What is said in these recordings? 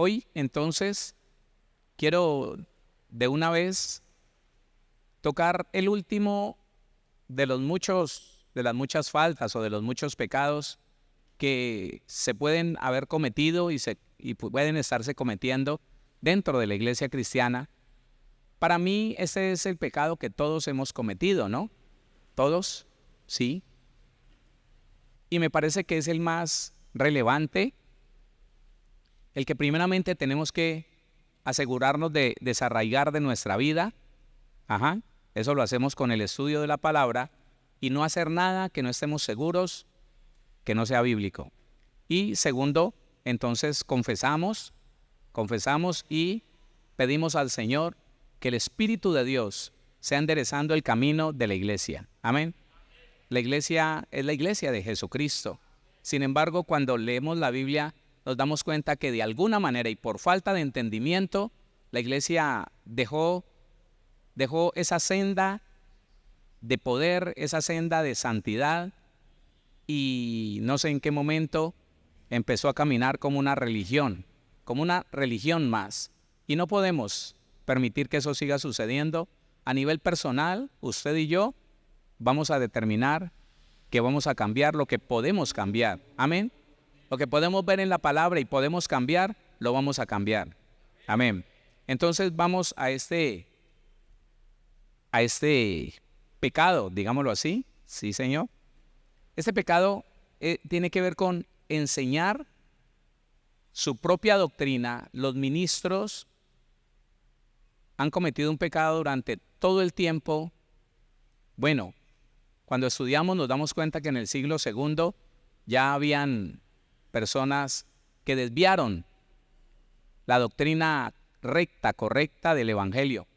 Hoy entonces quiero de una vez tocar el último de las muchas faltas o de los muchos pecados que se pueden haber cometido y pueden estarse cometiendo dentro de la iglesia cristiana. Para mí ese es el pecado que todos hemos cometido, ¿no? Todos, sí. Y me parece que es el más relevante, el que primeramente tenemos que asegurarnos de desarraigar de nuestra vida. Eso lo hacemos con el estudio de la palabra y no hacer nada que no estemos seguros que no sea bíblico. Y segundo, entonces confesamos y pedimos al Señor que el Espíritu de Dios sea enderezando el camino de la iglesia. Amén. La iglesia es la iglesia de Jesucristo. Sin embargo, cuando leemos la Biblia, nos damos cuenta que de alguna manera y por falta de entendimiento, la iglesia dejó esa senda de poder, esa senda de santidad, y no sé en qué momento empezó a caminar como una religión más. Y no podemos permitir que eso siga sucediendo. A nivel personal, usted y yo vamos a determinar que vamos a cambiar lo que podemos cambiar. Amén. Lo que podemos ver en la palabra y podemos cambiar, lo vamos a cambiar. Amén. Entonces vamos a este pecado, digámoslo así. Sí, Señor. Este pecado tiene que ver con enseñar su propia doctrina. Los ministros han cometido un pecado durante todo el tiempo. Bueno, cuando estudiamos nos damos cuenta que en el siglo II ya habían personas que desviaron la doctrina recta, correcta del Evangelio.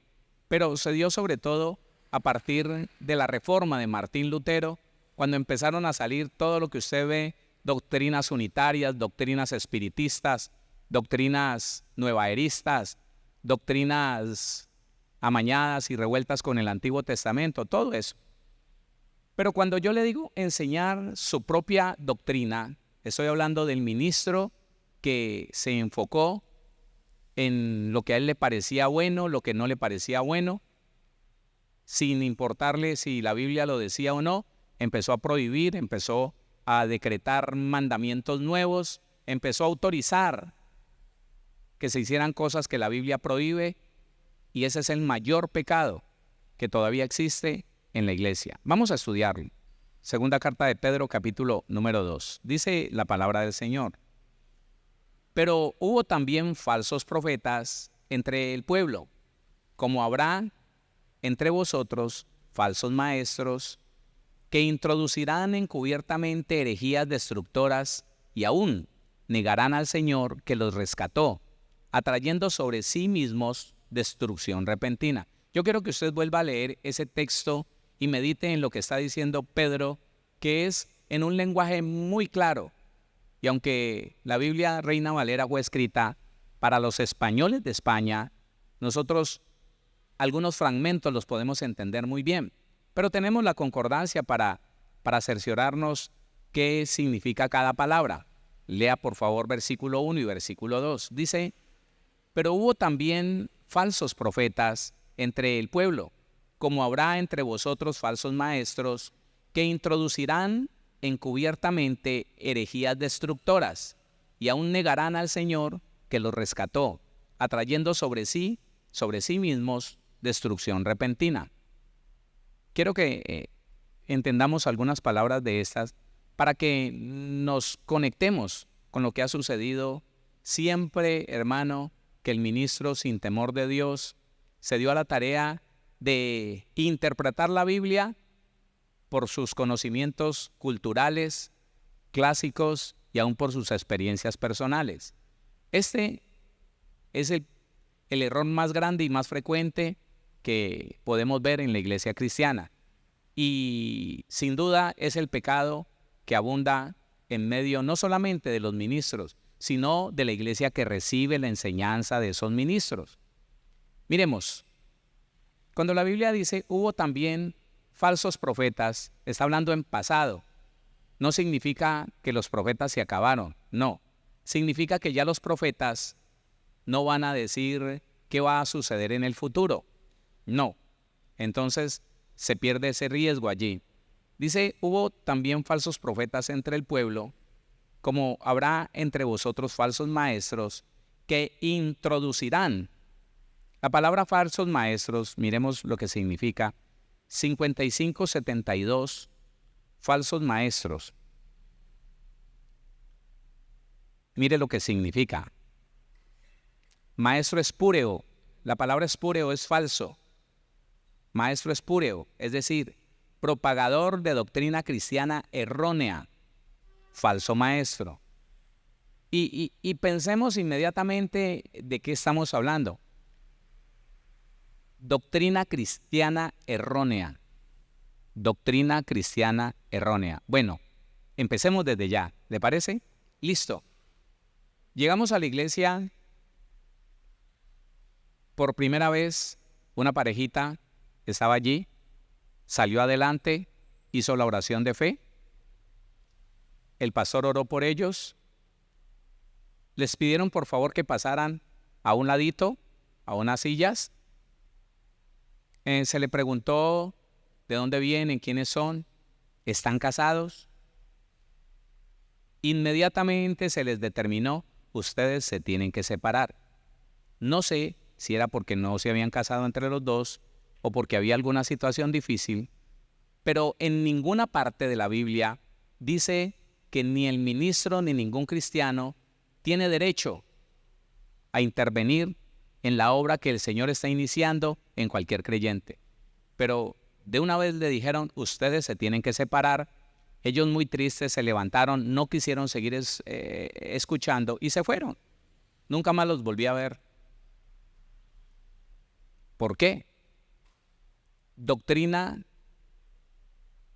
Pero se dio sobre todo a partir de la reforma de Martín Lutero, cuando empezaron a salir todo lo que usted ve, doctrinas unitarias, doctrinas espiritistas, doctrinas nuevaeristas, doctrinas amañadas y revueltas con el Antiguo Testamento, todo eso. Pero cuando yo le digo enseñar su propia doctrina, estoy hablando del ministro que se enfocó en lo que a él le parecía bueno, lo que no le parecía bueno, sin importarle si la Biblia lo decía o no. Empezó a prohibir, empezó a decretar mandamientos nuevos, empezó a autorizar que se hicieran cosas que la Biblia prohíbe, y ese es el mayor pecado que todavía existe en la iglesia. Vamos a estudiarlo. Segunda carta de Pedro, capítulo número 2. Dice la palabra del Señor: pero hubo también falsos profetas entre el pueblo, como habrá entre vosotros falsos maestros, que introducirán encubiertamente herejías destructoras y aún negarán al Señor que los rescató, atrayendo sobre sí mismos destrucción repentina. Yo quiero que usted vuelva a leer ese texto y medite en lo que está diciendo Pedro, que es en un lenguaje muy claro. Y aunque la Biblia Reina Valera fue escrita para los españoles de España, nosotros algunos fragmentos los podemos entender muy bien. Pero tenemos la concordancia para cerciorarnos qué significa cada palabra. Lea por favor versículo 1 y versículo 2. Dice: pero hubo también falsos profetas entre el pueblo, como habrá entre vosotros falsos maestros, que introducirán encubiertamente herejías destructoras, y aún negarán al Señor que los rescató, atrayendo sobre sí mismos destrucción repentina. Quiero que entendamos algunas palabras de estas para que nos conectemos con lo que ha sucedido. Siempre, hermano, que el ministro, sin temor de Dios, se dio a la tarea de interpretar la Biblia por sus conocimientos culturales, clásicos y aún por sus experiencias personales. Este es el error más grande y más frecuente que podemos ver en la iglesia cristiana, y sin duda es el pecado que abunda en medio no solamente de los ministros, sino de la iglesia que recibe la enseñanza de esos ministros. Miremos, cuando la Biblia dice hubo también falsos profetas, está hablando en pasado. No significa que los profetas se acabaron, no. Significa que ya los profetas no van a decir qué va a suceder en el futuro. No. Entonces se pierde ese riesgo allí. Dice, hubo también falsos profetas entre el pueblo, como habrá entre vosotros falsos maestros que introducirán. La palabra falsos maestros, miremos lo que significa. 5572 falsos maestros. Mire lo que significa. Maestro espúreo. La palabra espúreo es falso. Maestro espúreo, es decir, propagador de doctrina cristiana errónea. Falso maestro. Y pensemos inmediatamente de qué estamos hablando. Doctrina cristiana errónea. Doctrina cristiana errónea. Bueno, empecemos desde ya. ¿Le parece? Listo. Llegamos a la iglesia por primera vez, una parejita estaba allí, salió adelante, hizo la oración de fe, el pastor oró por ellos, les pidieron por favor que pasaran a un ladito, a unas sillas, se le preguntó de dónde vienen, quiénes son, están casados, inmediatamente se les determinó, ustedes se tienen que separar. No sé si era porque no se habían casado entre los dos o porque había alguna situación difícil, pero en ninguna parte de la Biblia dice que ni el ministro ni ningún cristiano tiene derecho a intervenir en la obra que el Señor está iniciando en cualquier creyente. Pero de una vez le dijeron, ustedes se tienen que separar. Ellos muy tristes se levantaron, no quisieron seguir escuchando y se fueron. Nunca más los volví a ver. ¿Por qué? Doctrina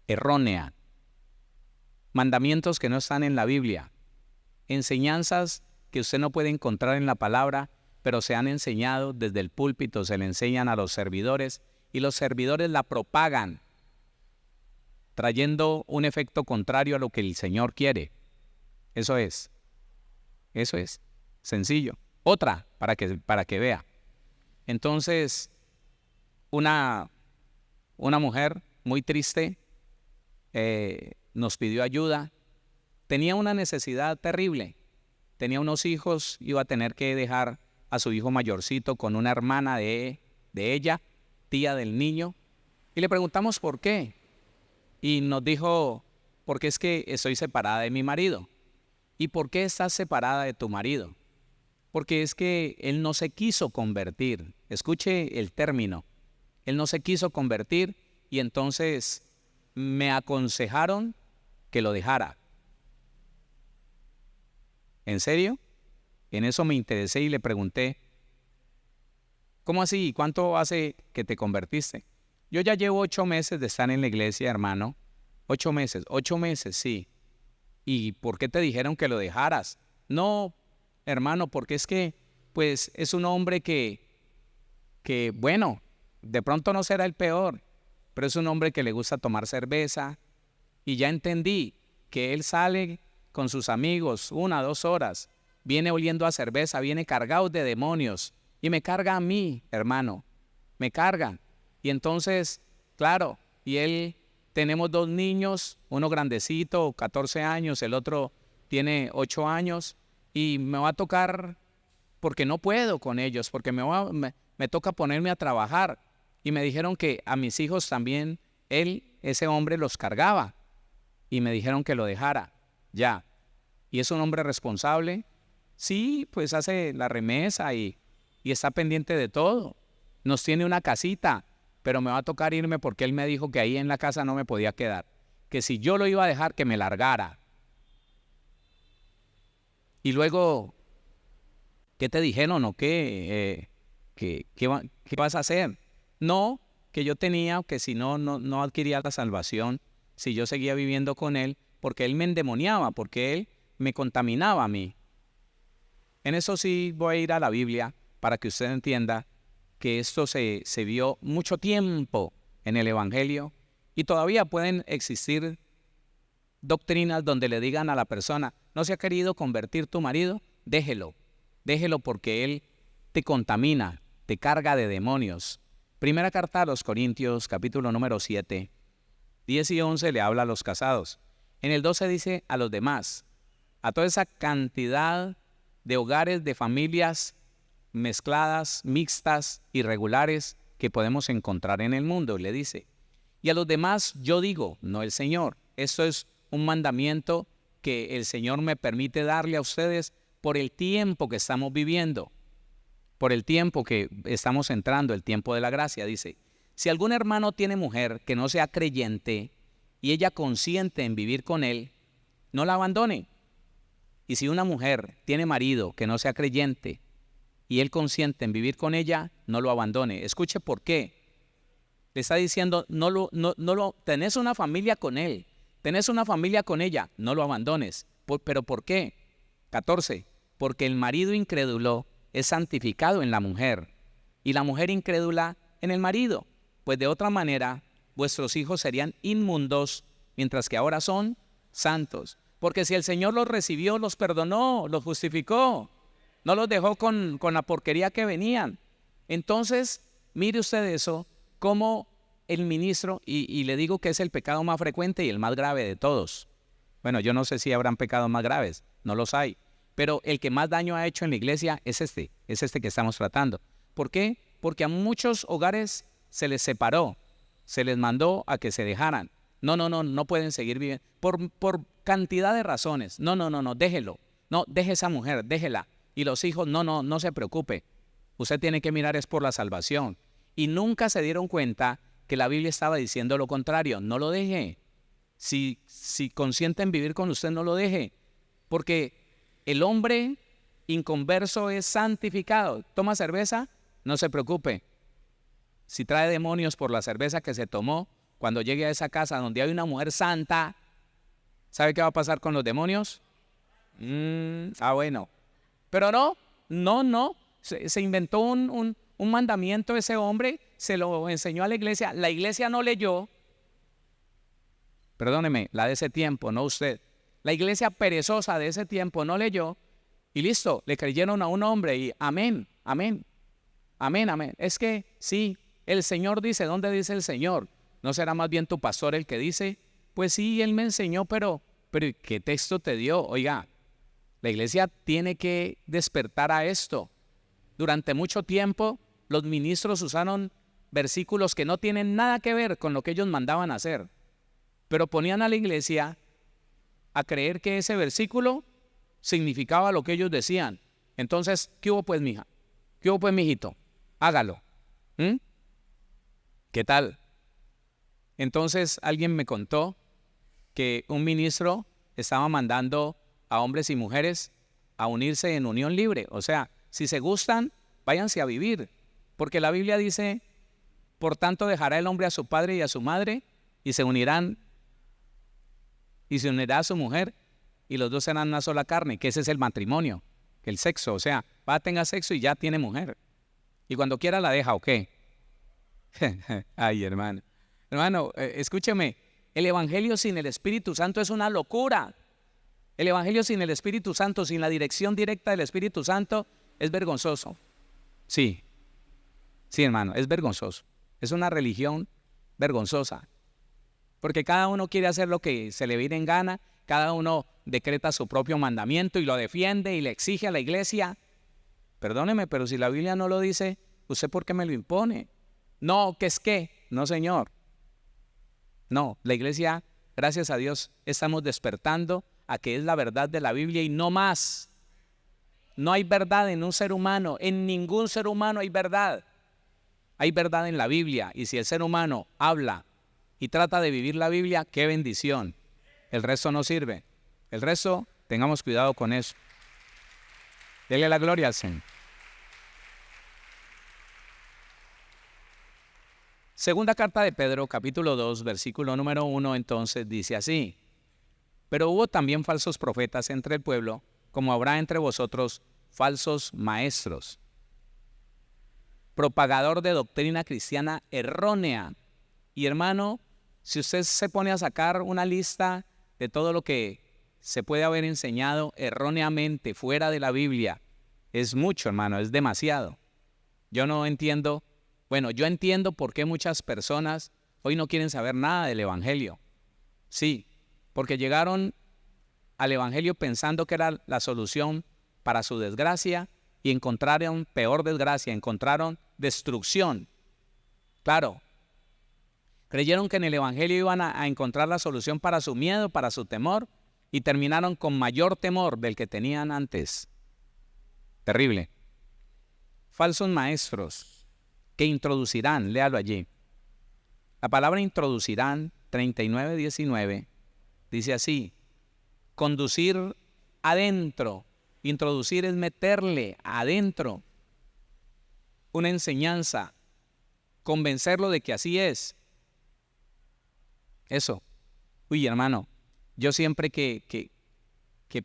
errónea. Mandamientos que no están en la Biblia. Enseñanzas que usted no puede encontrar en la palabra, pero se han enseñado desde el púlpito, se le enseñan a los servidores y los servidores la propagan, trayendo un efecto contrario a lo que el Señor quiere. Eso es sencillo. Otra, para que vea. Entonces, una mujer muy triste nos pidió ayuda. Tenía una necesidad terrible. Tenía unos hijos, iba a tener que dejar a su hijo mayorcito con una hermana de ella, tía del niño. Y le preguntamos por qué. Y nos dijo, porque es que estoy separada de mi marido. ¿Y por qué estás separada de tu marido? Porque es que él no se quiso convertir. Escuche el término. Él no se quiso convertir y entonces me aconsejaron que lo dejara. ¿En serio? En eso me interesé y le pregunté, ¿cómo así? ¿Cuánto hace que te convertiste? Yo ya llevo 8 meses de estar en la iglesia, hermano. 8 meses, sí. ¿Y por qué te dijeron que lo dejaras? No, hermano, porque es que, pues, es un hombre que, bueno, de pronto no será el peor, pero es un hombre que le gusta tomar cerveza. Y ya entendí que él sale con sus amigos 1 o 2 horas, viene oliendo a cerveza, viene cargado de demonios y me carga a mí, hermano, me carga. Y entonces, claro, y él, tenemos 2 niños, uno grandecito, 14 años, el otro tiene 8 años y me va a tocar, porque no puedo con ellos, porque me toca ponerme a trabajar. Y me dijeron que a mis hijos también, ese hombre los cargaba y me dijeron que lo dejara, ya. ¿Y es un hombre responsable? Sí, pues hace la remesa y está pendiente de todo. Nos tiene una casita, pero me va a tocar irme porque él me dijo que ahí en la casa no me podía quedar, que si yo lo iba a dejar, que me largara. Y luego, ¿qué te dijeron o qué? ¿Qué vas a hacer? No, que yo tenía, que si no adquiría la salvación, si yo seguía viviendo con él, porque él me endemoniaba, porque él me contaminaba a mí. En eso sí voy a ir a la Biblia para que usted entienda que esto se vio mucho tiempo en el Evangelio y todavía pueden existir doctrinas donde le digan a la persona, ¿no se ha querido convertir tu marido? Déjelo porque él te contamina, te carga de demonios. Primera carta a los Corintios, capítulo número 7, 10 y 11 le habla a los casados. En el 12 dice a los demás, a toda esa cantidad de hogares, de familias mezcladas, mixtas, irregulares que podemos encontrar en el mundo, le dice. Y a los demás yo digo, no el Señor. Esto es un mandamiento que el Señor me permite darle a ustedes por el tiempo que estamos viviendo, por el tiempo que estamos entrando, el tiempo de la gracia. Dice, si algún hermano tiene mujer que no sea creyente y ella consiente en vivir con él, no la abandone. Y si una mujer tiene marido que no sea creyente y él consiente en vivir con ella, no lo abandone. Escuche por qué. Le está diciendo, tenés una familia con él, tenés una familia con ella, no lo abandones. ¿Pero por qué? 14. Porque el marido incrédulo es santificado en la mujer y la mujer incrédula en el marido. Pues de otra manera, vuestros hijos serían inmundos, mientras que ahora son santos. Porque si el Señor los recibió, los perdonó, los justificó, no los dejó con la porquería que venían. Entonces, mire usted eso, como el ministro, y le digo que es el pecado más frecuente y el más grave de todos. Bueno, yo no sé si habrán pecados más graves, no los hay, pero el que más daño ha hecho en la iglesia es este que estamos tratando. ¿Por qué? Porque a muchos hogares se les separó, se les mandó a que se dejaran. No pueden seguir viviendo, por cantidad de razones. No, déjelo, no, deje esa mujer, déjela. Y los hijos, no se preocupe, usted tiene que mirar es por la salvación. Y nunca se dieron cuenta que la Biblia estaba diciendo lo contrario, no lo deje. Si consiente en vivir con usted, no lo deje, porque el hombre inconverso es santificado. ¿Toma cerveza? No se preocupe. Si trae demonios por la cerveza que se tomó, cuando llegue a esa casa donde hay una mujer santa, ¿sabe qué va a pasar con los demonios? Bueno. Pero no. Se inventó un mandamiento ese hombre, se lo enseñó a la iglesia no leyó. Perdóneme, la de ese tiempo, no usted. La iglesia perezosa de ese tiempo no leyó y listo, le creyeron a un hombre y amén. Es que sí, el Señor dice, ¿dónde dice el Señor? ¿No será más bien tu pastor el que dice? Pues sí, él me enseñó, pero ¿qué texto te dio? Oiga, la iglesia tiene que despertar a esto. Durante mucho tiempo, los ministros usaron versículos que no tienen nada que ver con lo que ellos mandaban hacer, pero ponían a la iglesia a creer que ese versículo significaba lo que ellos decían. Entonces, ¿qué hubo pues, mija? ¿Qué hubo pues, mijito? Hágalo. ¿Qué tal? Entonces, alguien me contó que un ministro estaba mandando a hombres y mujeres a unirse en unión libre. O sea, si se gustan, váyanse a vivir. Porque la Biblia dice, por tanto dejará el hombre a su padre y a su madre y se unirá a su mujer y los dos serán una sola carne, que ese es el matrimonio, el sexo. O sea, tenga sexo y ya tiene mujer. Y cuando quiera la deja, ¿o qué? Ay, hermano. Hermano, escúcheme, el evangelio sin el Espíritu Santo es una locura. El evangelio sin el Espíritu Santo, sin la dirección directa del Espíritu Santo, es vergonzoso. Sí, hermano, es vergonzoso. Es una religión vergonzosa. Porque cada uno quiere hacer lo que se le viene en gana, cada uno decreta su propio mandamiento y lo defiende y le exige a la iglesia. Perdóneme, pero si la Biblia no lo dice, ¿usted por qué me lo impone? No, ¿qué es qué? No, señor. No, la iglesia, gracias a Dios, estamos despertando a que es la verdad de la Biblia y no más. No hay verdad en un ser humano, en ningún ser humano hay verdad. Hay verdad en la Biblia y si el ser humano habla y trata de vivir la Biblia, qué bendición. El resto no sirve. El resto, tengamos cuidado con eso. Dele la gloria al Señor. Segunda carta de Pedro, capítulo 2, versículo número 1, entonces dice así: pero hubo también falsos profetas entre el pueblo, como habrá entre vosotros falsos maestros, propagador de doctrina cristiana errónea. Y hermano, si usted se pone a sacar una lista de todo lo que se puede haber enseñado erróneamente fuera de la Biblia, Es mucho, hermano, es demasiado. Yo no entiendo, bueno, yo entiendo por qué muchas personas hoy no quieren saber nada del Evangelio. Sí, porque llegaron al Evangelio pensando que era la solución para su desgracia y encontraron peor desgracia, encontraron destrucción. Claro, creyeron que en el Evangelio iban a encontrar la solución para su miedo, para su temor, y terminaron con mayor temor del que tenían antes. Terrible. Falsos maestros que introducirán, léalo allí. La palabra introducirán, 39:19, dice así: conducir adentro. Introducir es meterle adentro una enseñanza, convencerlo de que así es. Eso. Uy, hermano, yo siempre que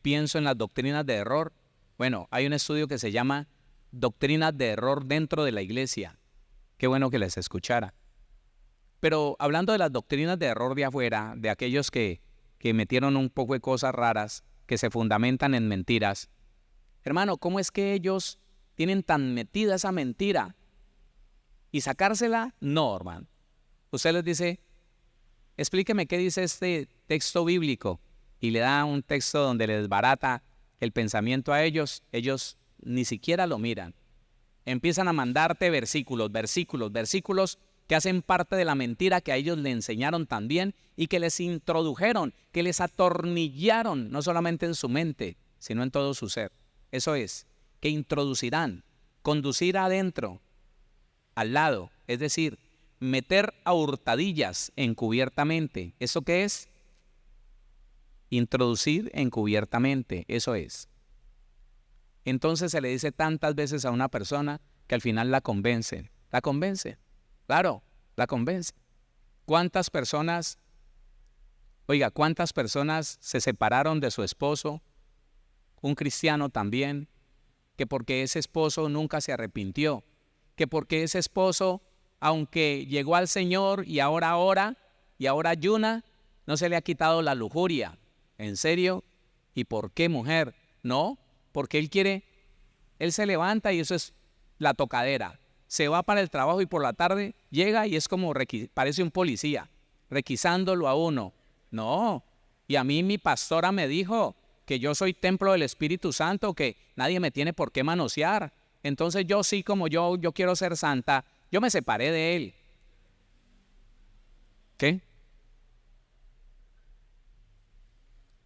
pienso en las doctrinas de error, bueno, hay un estudio que se llama Doctrinas de error dentro de la iglesia. Qué bueno que les escuchara. Pero hablando de las doctrinas de error de afuera, de aquellos que metieron un poco de cosas raras, que se fundamentan en mentiras, hermano, ¿cómo es que ellos tienen tan metida esa mentira? ¿Y sacársela? No, hermano. Usted les dice, explíqueme qué dice este texto bíblico, y le da un texto donde les desbarata el pensamiento a ellos, ellos ni siquiera lo miran. Empiezan a mandarte versículos que hacen parte de la mentira que a ellos le enseñaron también y que les introdujeron, que les atornillaron, no solamente en su mente, sino en todo su ser. Eso es, que introducirán, conducir adentro, al lado, es decir, meter a hurtadillas encubiertamente. ¿Eso qué es? Introducir encubiertamente, eso es. Entonces se le dice tantas veces a una persona que al final la convence, claro, la convence. ¿Cuántas personas se separaron de su esposo, un cristiano también, que porque ese esposo nunca se arrepintió, que porque ese esposo, aunque llegó al Señor y ahora ora y ahora ayuna, no se le ha quitado la lujuria? ¿En serio? ¿Y por qué, mujer? No, porque él se levanta y eso es la tocadera. Se va para el trabajo y por la tarde llega y es como, parece un policía, requisándolo a uno. No, y a mí mi pastora me dijo que yo soy templo del Espíritu Santo, que nadie me tiene por qué manosear. Entonces yo sí, como yo quiero ser santa, yo me separé de él. ¿Qué?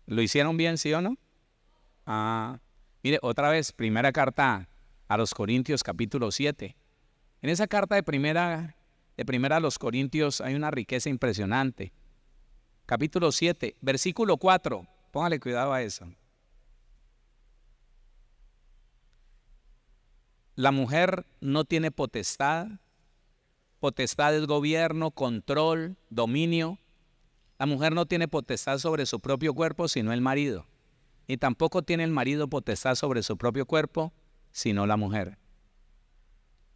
¿Lo hicieron bien, sí o no? Mire, otra vez, primera carta a los Corintios, capítulo 7. En esa carta de primera a los Corintios hay una riqueza impresionante. Capítulo 7, versículo 4. Póngale cuidado a eso. La mujer no tiene potestad. Potestad es gobierno, control, dominio. La mujer no tiene potestad sobre su propio cuerpo, sino el marido. Y tampoco tiene el marido potestad sobre su propio cuerpo, sino la mujer.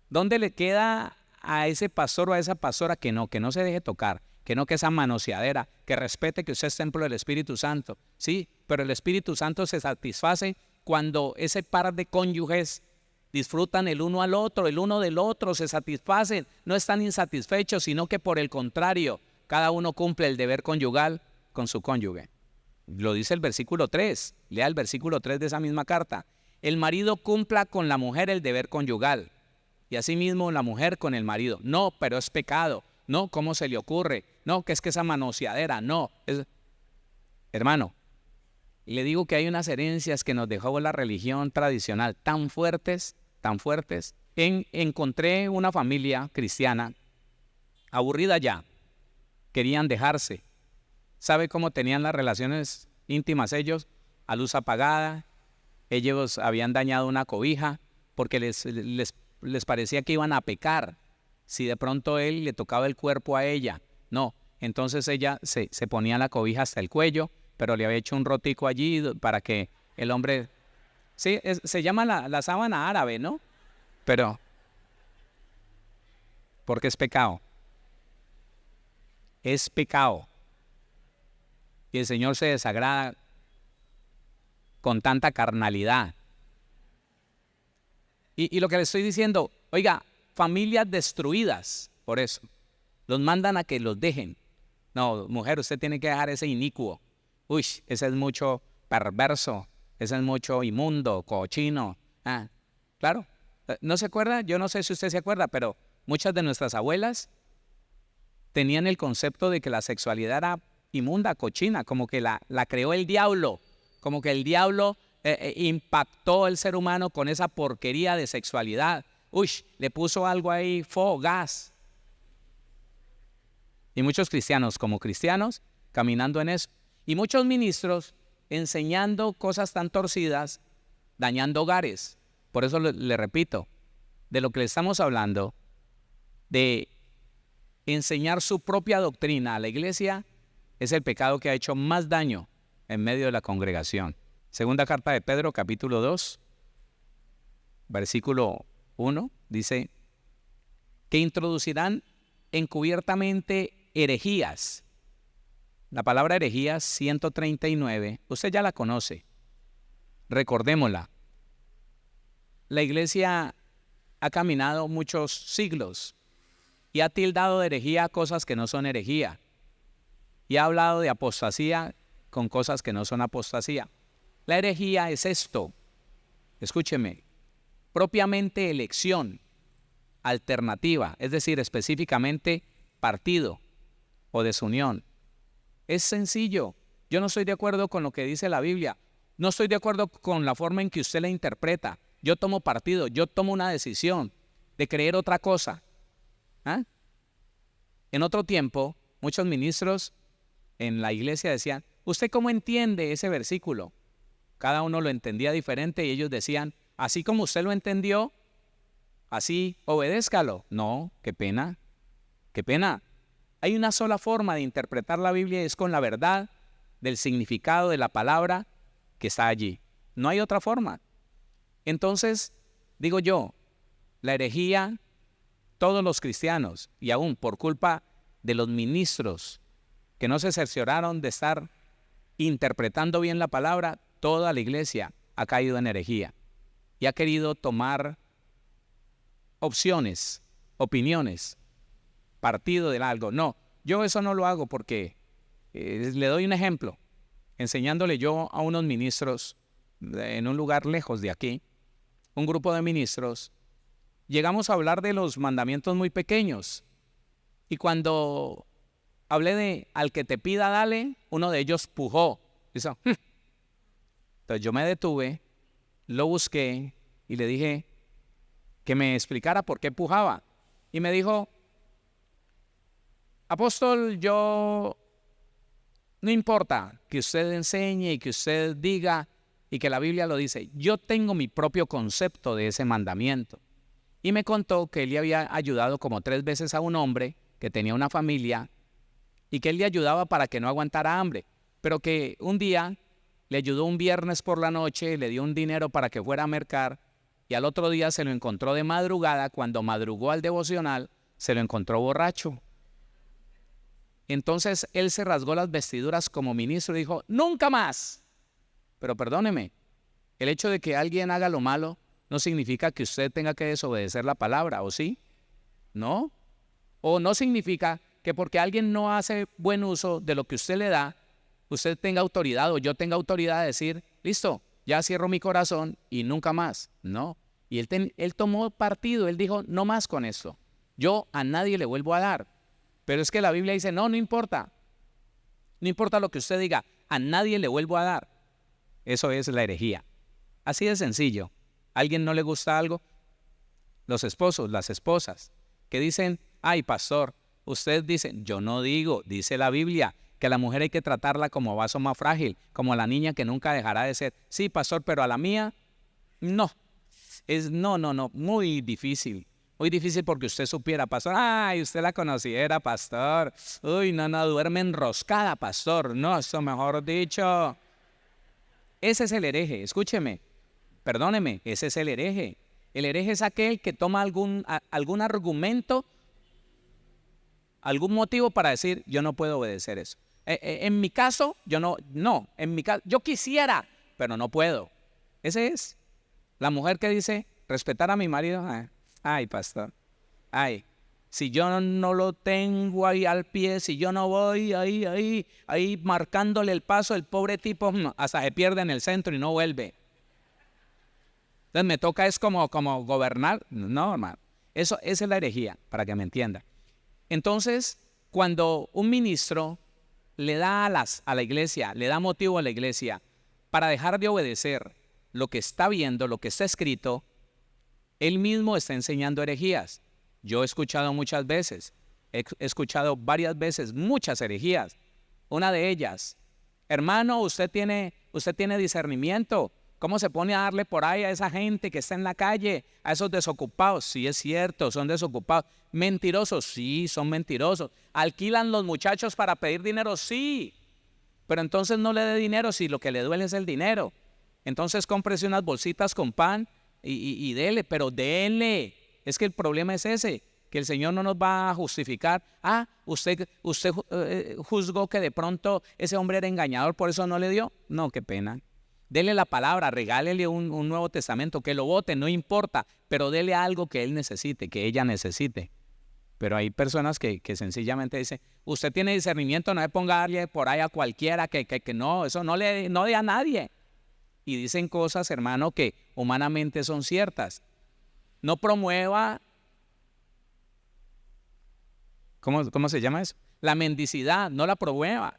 ¿Dónde le queda a ese pastor o a esa pastora que no se deje tocar, que esa manoseadera, que respete que usted es templo del Espíritu Santo? Sí, pero el Espíritu Santo se satisface cuando ese par de cónyuges disfrutan el uno del otro, se satisfacen, no están insatisfechos, sino que por el contrario, cada uno cumple el deber conyugal con su cónyuge. Lo dice el versículo 3, lea el versículo 3 de esa misma carta. El marido cumpla con la mujer el deber conyugal, y asimismo la mujer con el marido. No, pero es pecado. No, ¿cómo se le ocurre? No, que esa manoseadera, no. Hermano, le digo que hay unas herencias que nos dejó la religión tradicional tan fuertes. Encontré una familia cristiana aburrida ya, querían dejarse. ¿Sabe cómo tenían las relaciones íntimas ellos? A luz apagada. Ellos habían dañado una cobija porque les parecía que iban a pecar si de pronto él le tocaba el cuerpo a ella. No, entonces ella se ponía la cobija hasta el cuello, pero le había hecho un rotico allí para que el hombre... Sí, se llama la sábana árabe, ¿no? Pero, porque es pecado. Es pecado. Y el Señor se desagrada con tanta carnalidad. Y lo que le estoy diciendo, oiga, familias destruidas por eso. Los mandan a que los dejen. No, mujer, usted tiene que dejar ese inicuo. Uy, ese es mucho perverso, ese es mucho inmundo, cochino. Claro, ¿no se acuerda? Yo no sé si usted se acuerda, pero muchas de nuestras abuelas tenían el concepto de que la sexualidad era inmunda, cochina, como que la creó el diablo, como que el diablo impactó al ser humano con esa porquería de sexualidad. Uy, le puso algo ahí, gas. Y muchos cristianos como cristianos caminando en eso. Y muchos ministros enseñando cosas tan torcidas, dañando hogares. Por eso le repito, de lo que le estamos hablando, de enseñar su propia doctrina a la iglesia, es el pecado que ha hecho más daño en medio de la congregación. Segunda carta de Pedro, capítulo 2, versículo 1, dice que introducirán encubiertamente herejías. La palabra herejías 139, usted ya la conoce. Recordémosla. La iglesia ha caminado muchos siglos y ha tildado de herejía cosas que no son herejía. Y ha hablado de apostasía con cosas que no son apostasía. La herejía es esto, escúcheme, propiamente elección, alternativa, es decir, específicamente partido o desunión. Es sencillo. Yo no estoy de acuerdo con lo que dice la Biblia. No estoy de acuerdo con la forma en que usted la interpreta. Yo tomo partido, yo tomo una decisión de creer otra cosa. En otro tiempo, muchos ministros en la iglesia decían, ¿usted cómo entiende ese versículo? Cada uno lo entendía diferente y ellos decían, así como usted lo entendió, así obedézcalo. No, qué pena, qué pena. Hay una sola forma de interpretar la Biblia y es con la verdad del significado de la palabra que está allí. No hay otra forma. Entonces, digo yo, la herejía, todos los cristianos, y aún por culpa de los ministros que no se cercioraron de estar interpretando bien la palabra, toda la iglesia ha caído en herejía y ha querido tomar opciones, opiniones, partido de algo. No, yo eso no lo hago porque le doy un ejemplo, enseñándole yo a unos ministros en un lugar lejos de aquí, un grupo de ministros, llegamos a hablar de los mandamientos muy pequeños y cuando hablé de al que te pida dale, uno de ellos pujó. Hizo, Entonces yo me detuve, lo busqué y le dije que me explicara por qué pujaba. Y me dijo, apóstol, yo no importa que usted enseñe y que usted diga y que la Biblia lo dice, yo tengo mi propio concepto de ese mandamiento. Y me contó que él le había ayudado como 3 veces a un hombre que tenía una familia y que él le ayudaba para que no aguantara hambre, pero que un día le ayudó un viernes por la noche, le dio un dinero para que fuera a mercar y al otro día se lo encontró de madrugada, cuando madrugó al devocional, se lo encontró borracho. Entonces él se rasgó las vestiduras como ministro y dijo, ¡nunca más! Pero perdóneme, el hecho de que alguien haga lo malo no significa que usted tenga que desobedecer la palabra, ¿o sí? ¿No? O no significa que porque alguien no hace buen uso de lo que usted le da, usted tenga autoridad o yo tenga autoridad de decir, listo, ya cierro mi corazón y nunca más. No. Y él tomó partido, él dijo, no más con esto. Yo a nadie le vuelvo a dar. Pero es que la Biblia dice, no importa. No importa lo que usted diga, a nadie le vuelvo a dar. Eso es la herejía. Así de sencillo. ¿A alguien no le gusta algo? Los esposos, las esposas, que dicen, ay, pastor, usted dice, yo no digo, dice la Biblia, que a la mujer hay que tratarla como vaso más frágil, como a la niña que nunca dejará de ser. Sí, pastor, pero a la mía, no. No, muy difícil. Muy difícil porque usted supiera, pastor, ay, usted la conociera, pastor. Uy, no, duerme enroscada, pastor. No, eso mejor dicho. Ese es el hereje, escúcheme, perdóneme, ese es el hereje. El hereje es aquel que toma algún argumento, algún motivo para decir, yo no puedo obedecer eso. En mi caso, en mi caso, yo quisiera, pero no puedo. Ese es la mujer que dice, respetar a mi marido. Ay, pastor. Ay, si yo no lo tengo ahí al pie, si yo no voy ahí marcándole el paso, el pobre tipo hasta se pierde en el centro y no vuelve. Entonces me toca es como gobernar. No, hermano. Esa es la herejía, para que me entienda. Entonces, cuando un ministro le da a la iglesia, le da motivo a la iglesia para dejar de obedecer lo que está viendo, lo que está escrito, él mismo está enseñando herejías. Yo he escuchado muchas veces, he escuchado varias veces muchas herejías. Una de ellas, hermano, usted tiene discernimiento. ¿Cómo se pone a darle por ahí a esa gente que está en la calle, a esos desocupados? Sí, es cierto, son desocupados. Mentirosos, sí, son mentirosos. ¿Alquilan los muchachos para pedir dinero? Sí. Pero entonces no le dé dinero si lo que le duele es el dinero. Entonces cómprese unas bolsitas con pan y dele, pero dele. Es que el problema es ese, que el Señor no nos va a justificar. Usted juzgó que de pronto ese hombre era engañador, por eso no le dio. No, qué pena. Dele la palabra, regálele un Nuevo Testamento, que lo vote, no importa, pero dele algo que él necesite, que ella necesite. Pero hay personas que sencillamente dicen, usted tiene discernimiento, no le ponga a darle por ahí a cualquiera, que no, eso no dé a nadie. Y dicen cosas, hermano, que humanamente son ciertas. No promueva, ¿cómo se llama eso? La mendicidad, no la promueva.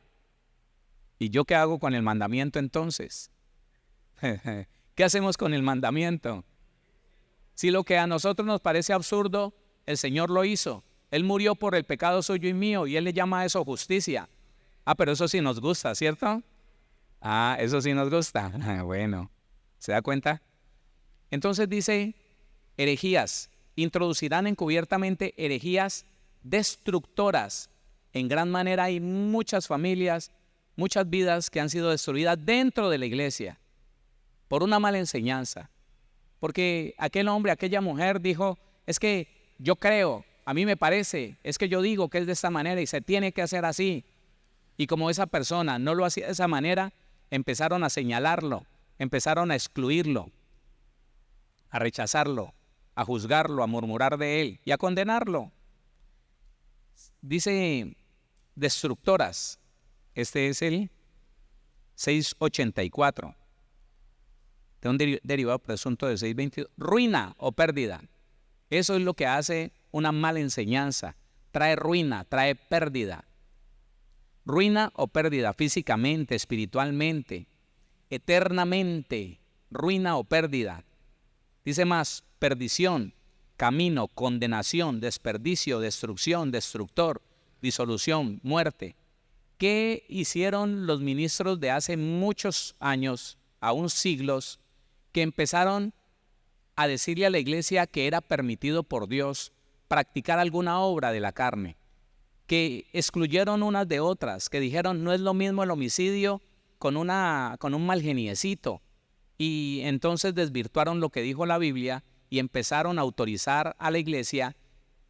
¿Y yo qué hago con el mandamiento entonces? ¿Qué hacemos con el mandamiento? Si lo que a nosotros nos parece absurdo, el Señor lo hizo. Él murió por el pecado suyo y mío y Él le llama a eso justicia. Pero eso sí nos gusta, ¿cierto? Eso sí nos gusta. Bueno, ¿se da cuenta? Entonces dice, herejías, introducirán encubiertamente herejías destructoras. En gran manera hay muchas familias, muchas vidas que han sido destruidas dentro de la iglesia por una mala enseñanza. Porque aquel hombre, aquella mujer dijo, es que yo creo, a mí me parece, es que yo digo que es de esta manera y se tiene que hacer así. Y como esa persona no lo hacía de esa manera, empezaron a señalarlo, empezaron a excluirlo, a rechazarlo, a juzgarlo, a murmurar de él y a condenarlo. Dice destructoras, este es el 684. De un derivado presunto de 622, ruina o pérdida. Eso es lo que hace una mala enseñanza. Trae ruina, trae pérdida. Ruina o pérdida físicamente, espiritualmente, eternamente. Ruina o pérdida. Dice más, perdición, camino, condenación, desperdicio, destrucción, destructor, disolución, muerte. ¿Qué hicieron los ministros de hace muchos años, aún siglos, que empezaron a decirle a la iglesia que era permitido por Dios practicar alguna obra de la carne, que excluyeron unas de otras, que dijeron no es lo mismo el homicidio con un mal geniecito, y entonces desvirtuaron lo que dijo la Biblia y empezaron a autorizar a la iglesia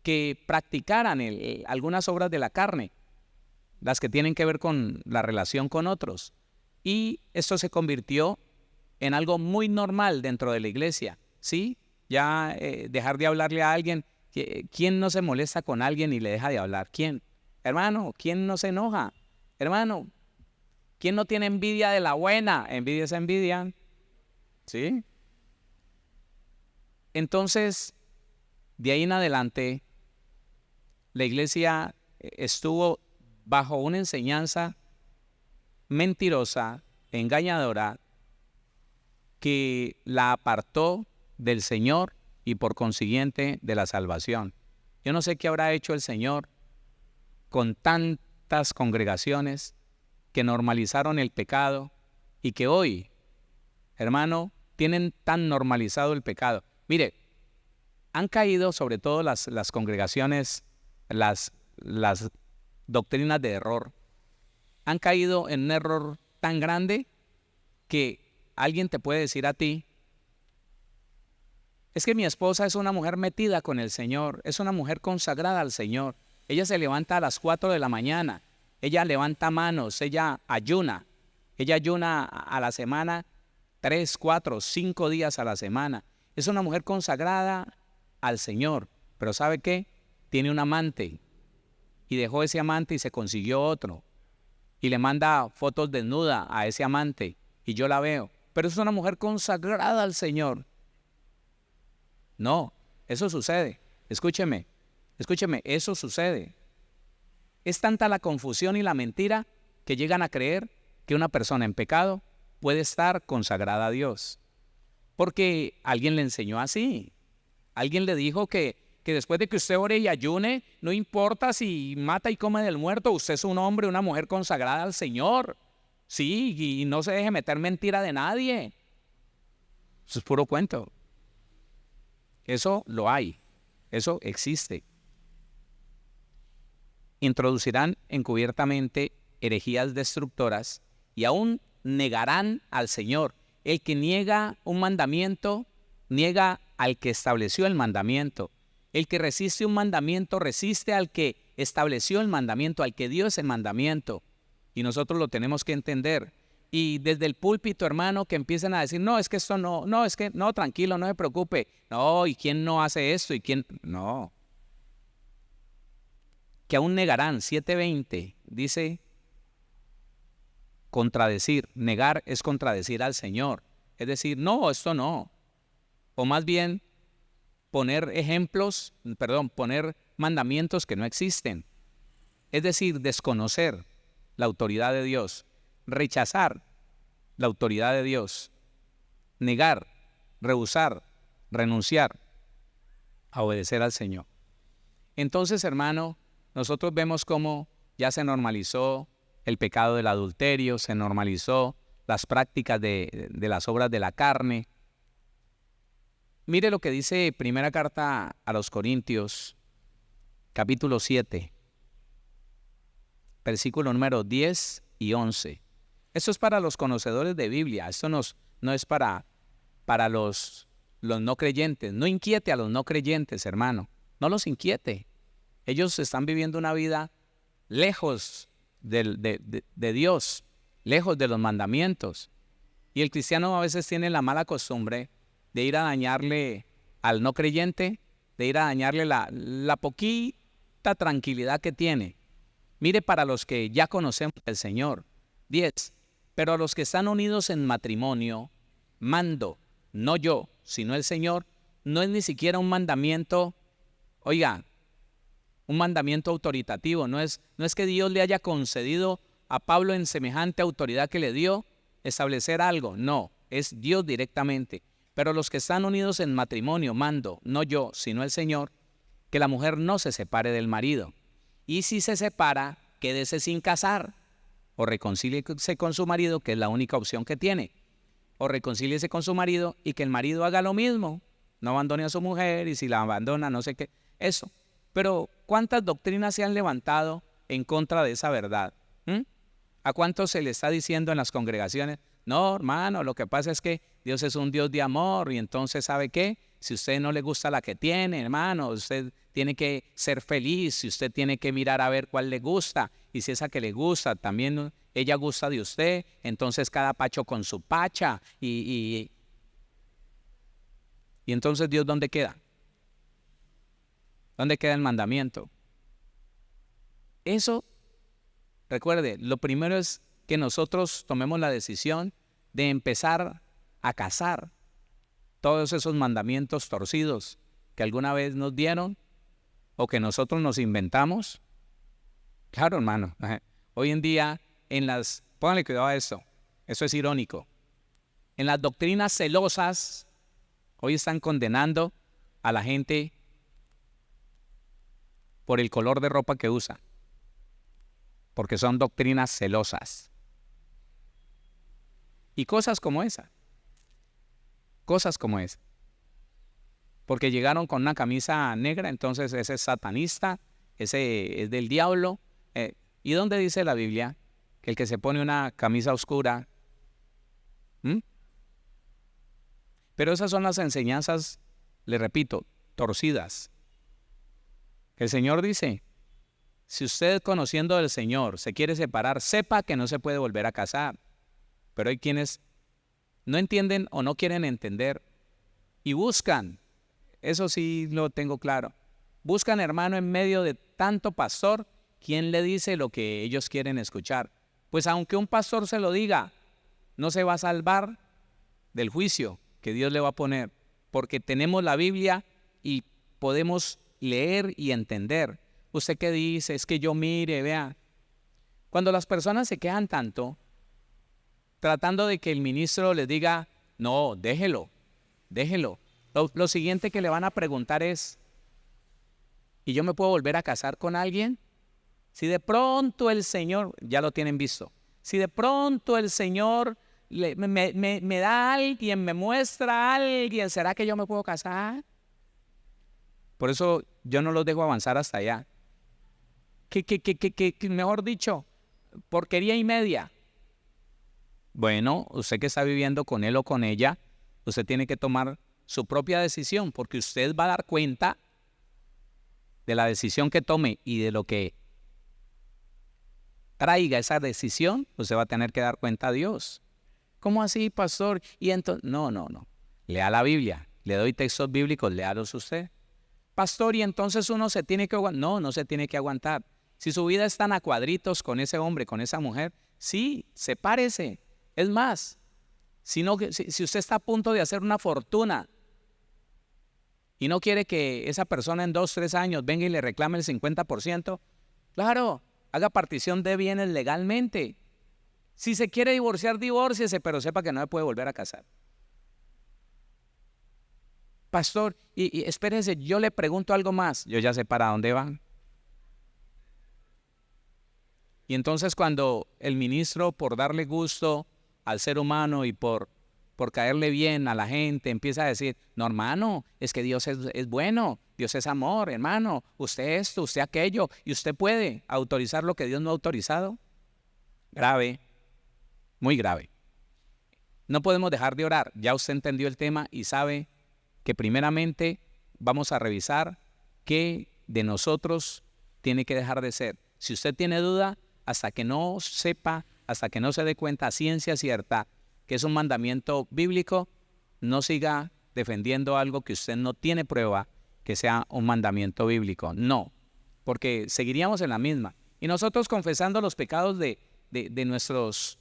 que practicaran algunas obras de la carne, las que tienen que ver con la relación con otros, y esto se convirtió en algo muy normal dentro de la iglesia, ¿sí? Ya dejar de hablarle a alguien. ¿Quién no se molesta con alguien y le deja de hablar? ¿Quién? Hermano, ¿quién no se enoja? Hermano, ¿quién no tiene envidia de la buena? Envidia es envidia, ¿sí? Entonces, de ahí en adelante, la iglesia estuvo bajo una enseñanza mentirosa, engañadora, que la apartó del Señor y por consiguiente de la salvación. Yo no sé qué habrá hecho el Señor con tantas congregaciones que normalizaron el pecado y que hoy, hermano, tienen tan normalizado el pecado. Mire, han caído sobre todo las congregaciones, las doctrinas de error, han caído en un error tan grande que alguien te puede decir a ti, es que mi esposa es una mujer metida con el Señor, es una mujer consagrada al Señor. Ella se levanta a las 4 de la mañana, ella levanta manos, ella ayuna a la semana 3, 4, 5 días a la semana. Es una mujer consagrada al Señor, pero ¿sabe qué? Tiene un amante y dejó ese amante y se consiguió otro y le manda fotos desnuda a ese amante y yo la veo, pero es una mujer consagrada al Señor. No, eso sucede. Escúcheme, eso sucede. Es tanta la confusión y la mentira que llegan a creer que una persona en pecado puede estar consagrada a Dios. Porque alguien le enseñó así. Alguien le dijo que después de que usted ore y ayune, no importa si mata y come del muerto, usted es un hombre, una mujer consagrada al Señor. Sí, y no se deje meter mentira de nadie. Eso es puro cuento. Eso lo hay. Eso existe. Introducirán encubiertamente herejías destructoras y aún negarán al Señor. El que niega un mandamiento, niega al que estableció el mandamiento. El que resiste un mandamiento, resiste al que estableció el mandamiento, al que dio ese mandamiento. Y nosotros lo tenemos que entender. Y desde el púlpito, hermano, que empiecen a decir, no, es que esto no, es que no, tranquilo, no se preocupe. No, ¿y quién no hace esto? ¿Y quién? No. Que aún negarán, 7:20, dice, contradecir, negar es contradecir al Señor. Es decir, no, esto no. O más bien, poner mandamientos que no existen. Es decir, desconocer la autoridad de Dios, rechazar la autoridad de Dios, negar, rehusar, renunciar a obedecer al Señor. Entonces, hermano, nosotros vemos cómo ya se normalizó el pecado del adulterio, se normalizó las prácticas de las obras de la carne. Mire lo que dice primera carta a los Corintios, capítulo 7, versículo número 10 y 11. Esto es para los conocedores de Biblia, esto no es para los no creyentes. No inquiete a los no creyentes, hermano, no los inquiete. Ellos están viviendo una vida lejos de Dios, lejos de los mandamientos. Y el cristiano a veces tiene la mala costumbre de ir a dañarle al no creyente, de ir a dañarle la poquita tranquilidad que tiene. Mire, para los que ya conocemos al Señor, 10. Pero a los que están unidos en matrimonio, mando, no yo, sino el Señor, no es ni siquiera un mandamiento, oiga, un mandamiento autoritativo, no es que Dios le haya concedido a Pablo en semejante autoridad que le dio establecer algo, no, es Dios directamente. Pero los que están unidos en matrimonio, mando, no yo, sino el Señor, que la mujer no se separe del marido. Y si se separa, quédese sin casar, o reconcíliese con su marido, que es la única opción que tiene. O reconcíliese con su marido y que el marido haga lo mismo, no abandone a su mujer y si la abandona, no sé qué, eso. Pero ¿cuántas doctrinas se han levantado en contra de esa verdad? ¿A cuántos se le está diciendo en las congregaciones? No, hermano, lo que pasa es que Dios es un Dios de amor y entonces, ¿sabe qué? Si a usted no le gusta la que tiene, hermano, usted tiene que ser feliz, si usted tiene que mirar a ver cuál le gusta y si esa que le gusta también ella gusta de usted, entonces cada pacho con su pacha y entonces Dios, ¿dónde queda? ¿Dónde queda el mandamiento? Eso, recuerde, lo primero es que nosotros tomemos la decisión de empezar a cazar todos esos mandamientos torcidos que alguna vez nos dieron o que nosotros nos inventamos. Claro, hermano, hoy en día pónganle cuidado a esto, eso es irónico. En las doctrinas celosas, hoy están condenando a la gente por el color de ropa que usa, porque son doctrinas celosas. Y cosas como esa. Porque llegaron con una camisa negra, entonces ese es satanista, ese es del diablo. ¿Y dónde dice la Biblia que el que se pone una camisa oscura? Pero esas son las enseñanzas, le repito, torcidas. El Señor dice, si usted conociendo al Señor se quiere separar, sepa que no se puede volver a casar. Pero hay quienes no entienden o no quieren entender Y buscan, eso sí lo tengo claro, buscan, hermano, en medio de tanto pastor, ¿quién le dice lo que ellos quieren escuchar? Pues aunque un pastor se lo diga, no se va a salvar del juicio que Dios le va a poner, porque tenemos la Biblia y podemos leer y entender. ¿Usted qué dice? Es que yo mire, vea. Cuando las personas se quejan tanto, tratando de que el ministro les diga, no, déjelo, déjelo. Lo siguiente que le van a preguntar es, ¿y yo me puedo volver a casar con alguien? Si de pronto el Señor, ya lo tienen visto, si de pronto el Señor me da a alguien, me muestra a alguien, ¿será que yo me puedo casar? Por eso yo no los dejo avanzar hasta allá. Mejor dicho, porquería y media. Bueno, usted que está viviendo con él o con ella, usted tiene que tomar su propia decisión, porque usted va a dar cuenta de la decisión que tome y de lo que traiga esa decisión, usted va a tener que dar cuenta a Dios. ¿Cómo así, pastor? Y entonces, no. Lea la Biblia, le doy textos bíblicos, léalos usted. Pastor, y entonces uno se tiene que aguantar. No se tiene que aguantar. Si su vida está a cuadritos con ese hombre, con esa mujer, sí, sepárese. Es más, si usted está a punto de hacer una fortuna y no quiere que esa persona en 2, 3 años venga y le reclame el 50%, claro, haga partición de bienes legalmente. Si se quiere divorciar, divórciese, pero sepa que no se puede volver a casar. Pastor, y espérese, yo le pregunto algo más. Yo ya sé para dónde van. Y entonces cuando el ministro, por darle gusto al ser humano y por caerle bien a la gente, empieza a decir, no, hermano, es que Dios es bueno, Dios es amor, hermano, usted esto, usted aquello, y usted puede autorizar lo que Dios no ha autorizado. Grave, muy grave. No podemos dejar de orar. Ya usted entendió el tema y sabe que primeramente vamos a revisar qué de nosotros tiene que dejar de ser. Si usted tiene duda, hasta que no sepa, hasta que no se dé cuenta a ciencia cierta que es un mandamiento bíblico, no siga defendiendo algo que usted no tiene prueba que sea un mandamiento bíblico. No, porque seguiríamos en la misma. Y nosotros confesando los pecados de nuestros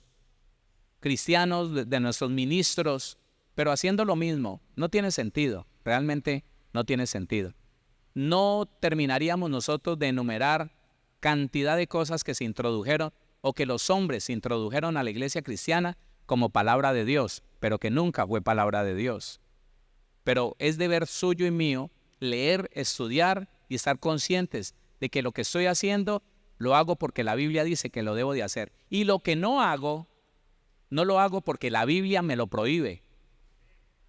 cristianos, de nuestros ministros, pero haciendo lo mismo, no tiene sentido, realmente no tiene sentido. No terminaríamos nosotros de enumerar cantidad de cosas que se introdujeron o que los hombres se introdujeron a la iglesia cristiana como palabra de Dios, pero que nunca fue palabra de Dios. Pero es deber suyo y mío leer, estudiar y estar conscientes de que lo que estoy haciendo lo hago porque la Biblia dice que lo debo de hacer. Y lo que no hago, no lo hago porque la Biblia me lo prohíbe.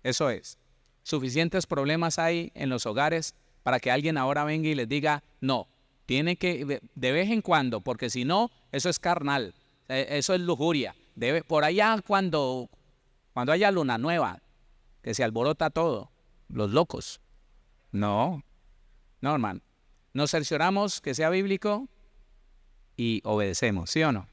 Eso es. Suficientes problemas hay en los hogares para que alguien ahora venga y les diga, no, tiene que de vez en cuando, porque si no, eso es carnal, eso es lujuria. Por allá cuando haya luna nueva, que se alborota todo, los locos. No, hermano. Nos cercioramos que sea bíblico y obedecemos, ¿sí o no?